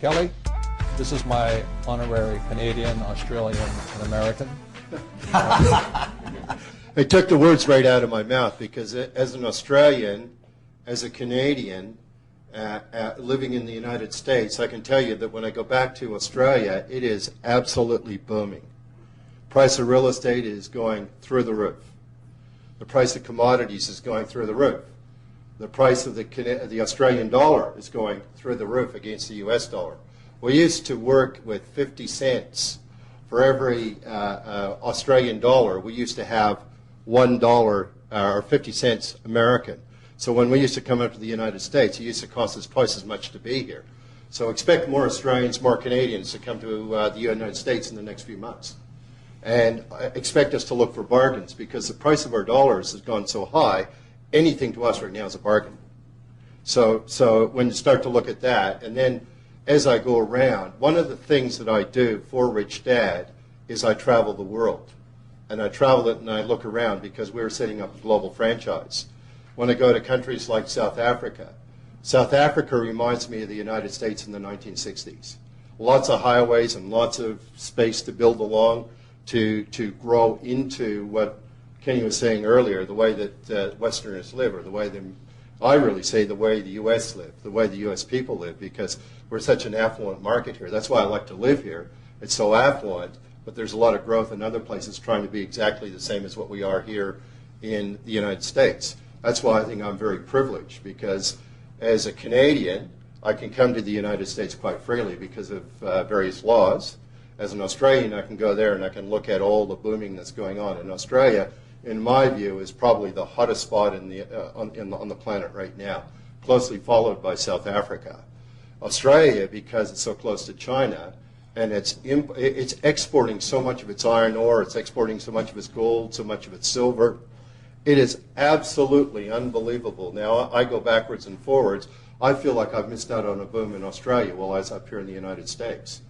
Kelly. This is my honorary Canadian, Australian, and American. They took the words right out of my mouth because as an Australian, as a Canadian, living in the United States, I can tell you that when I go back to Australia, it is absolutely booming. Price of real estate is going through the roof. The price of commodities is going through the roof. The price of the Australian dollar is going through the roof against the US dollar. We used to work with 50 cents for every Australian dollar. We used to have $1 or 50 cents American. So when we used to come up to the United States, it used to cost us twice as much to be here. So expect more Australians, more Canadians to come to the United States in the next few months. And expect us to look for bargains because the price of our dollars has gone so high, anything to us right now is a bargain. So when you start to look at that, and then as I go around, one of the things that I do for Rich Dad is I travel the world. And I travel it and I look around because we're setting up a global franchise. When I go to countries like South Africa reminds me of the United States in the 1960s. Lots of highways and lots of space to build along to grow into what Kenny was saying earlier, the way that Westerners live, or the way I really say the way the U.S. live, the way the U.S. people live, because we're such an affluent market here. That's why I like to live here. It's so affluent, but there's a lot of growth in other places trying to be exactly the same as what we are here in the United States. That's why I think I'm very privileged, because as a Canadian, I can come to the United States quite freely because of various laws. As an Australian, I can go there and I can look at all the booming that's going on. And Australia, in my view, is probably the hottest spot on the planet right now, closely followed by South Africa. Australia, because it's so close to China, and it's exporting so much of its iron ore, it's exporting so much of its gold, so much of its silver. It is absolutely unbelievable. Now, I go backwards and forwards. I feel like I've missed out on a boom in Australia while I was up here in the United States.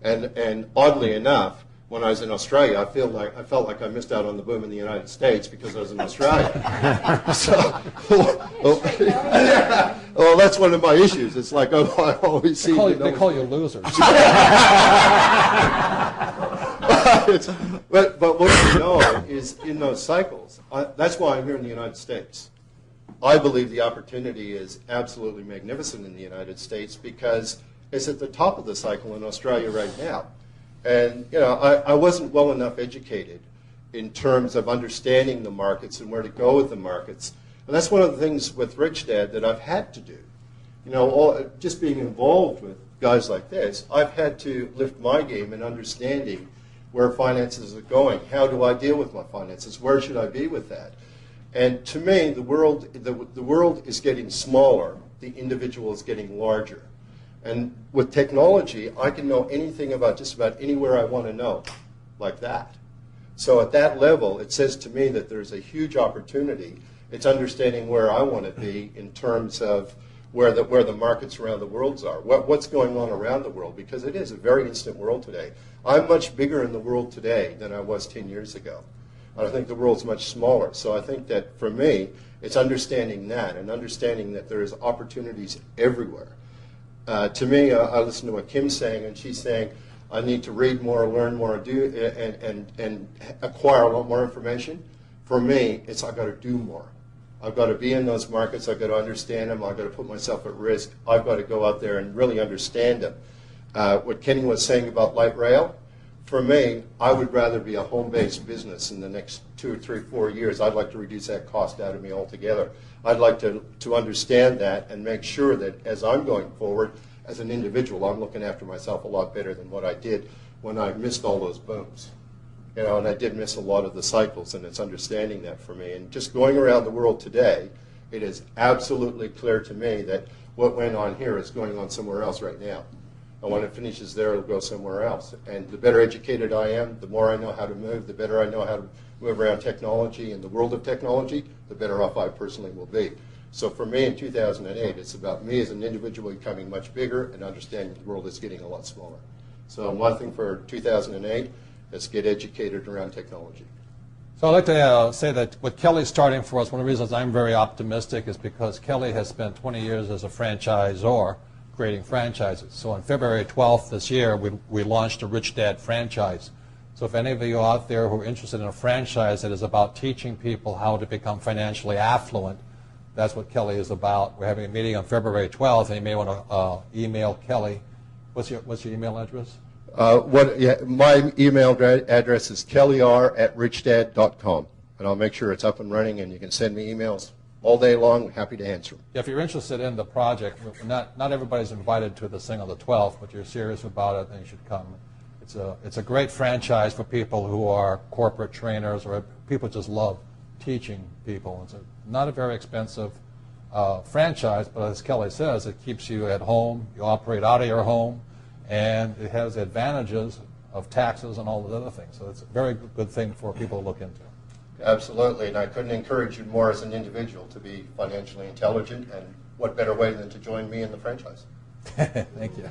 And oddly enough, when I was in Australia, I felt like I missed out on the boom in the United States because I was in Australia. Well, that's one of my issues. It's like I always see. They call you losers. But what you know is in those cycles. That's why I'm here in the United States. I believe the opportunity is absolutely magnificent in the United States because it's at the top of the cycle in Australia right now. And I wasn't well enough educated in terms of understanding the markets and where to go with the markets. And that's one of the things with Rich Dad that I've had to do. Just being involved with guys like this, I've had to lift my game in understanding where finances are going. How do I deal with my finances? Where should I be with that? And to me, the world is getting smaller. The individual is getting larger. And with technology, I can know anything about just about anywhere I want to know, like that. So at that level, it says to me that there's a huge opportunity. It's understanding where I want to be in terms of where the markets around the world are, what's going on around the world, because it is a very instant world today. I'm much bigger in the world today than I was 10 years ago. I think the world's much smaller. So I think that for me, it's understanding that and understanding that there is opportunities everywhere. To me, I listen to what Kim's saying, and she's saying, I need to read more, learn more, and acquire a lot more information. For me, it's I've got to do more. I've got to be in those markets. I've got to understand them. I've got to put myself at risk. I've got to go out there and really understand them. What Kenny was saying about light rail, for me, I would rather be a home-based business in the next 2 or 3, 4 years. I'd like to reduce that cost out of me altogether. I'd like to understand that and make sure that as I'm going forward, as an individual, I'm looking after myself a lot better than what I did when I missed all those booms. And I did miss a lot of the cycles, and it's understanding that for me. And just going around the world today, it is absolutely clear to me that what went on here is going on somewhere else right now. And when it finishes there, it'll go somewhere else. And the better educated I am, the more I know how to move, the better I know how to move around technology and the world of technology, the better off I personally will be. So for me in 2008, it's about me as an individual becoming much bigger and understanding the world is getting a lot smaller. So one thing for 2008, let's get educated around technology. So I'd like to say that what Kelly's starting for us, one of the reasons I'm very optimistic is because Kelly has spent 20 years as a franchisor creating franchises. So on February 12th this year, we launched a Rich Dad franchise. So if any of you out there who are interested in a franchise that is about teaching people how to become financially affluent, that's what Kelly is about. We're having a meeting on February 12th, and you may want to email Kelly. What's your email address? My email address is kellyr@richdad.com, and I'll make sure it's up and running, and you can send me emails all day long. Happy to answer them. If you're interested in the project, not everybody's invited to this thing on the 12th, but you're serious about it, then you should come. It's a great franchise for people who are corporate trainers or people who just love teaching people. It's not a very expensive franchise, but as Kelly says, it keeps you at home. You operate out of your home, and it has advantages of taxes and all those other things. So it's a very good thing for people to look into. Absolutely, and I couldn't encourage you more as an individual to be financially intelligent, and what better way than to join me in the franchise. Thank you.